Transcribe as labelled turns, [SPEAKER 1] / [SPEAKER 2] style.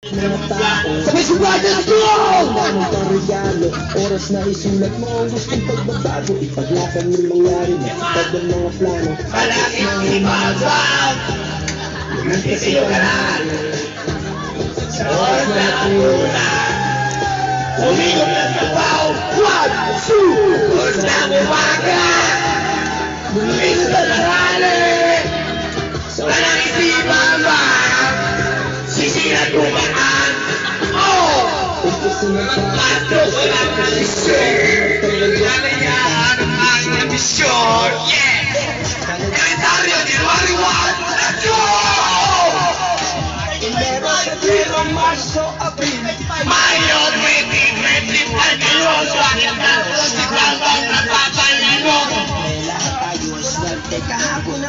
[SPEAKER 1] Mga tao
[SPEAKER 2] Sabay sumbada na ito!
[SPEAKER 1] ng parigalo, oras na isulat mo ang gustong pagbabago. Ipaglaban ng mangyari na kapag ng mga plano.
[SPEAKER 2] Palagi ang ibabag! Nagsisiyo ka na! Sa oras na nakunan! Umigop ng trabaho! 1, 2! Oras na bumaga! Bumili sa tanghali! Walang ibabag! Sisira tumaan! Oh! Pasok ko lang ang misyon! Kalayan ang aking ambisyon! Yeah! Kalendaryo ni Wariwan! Let's go!
[SPEAKER 1] Enero, Marso, Abril,
[SPEAKER 2] Mayo 2020 Pagkaroon sa aking datos si Blanco at Papalino!
[SPEAKER 1] lahat tayo swerte kahapon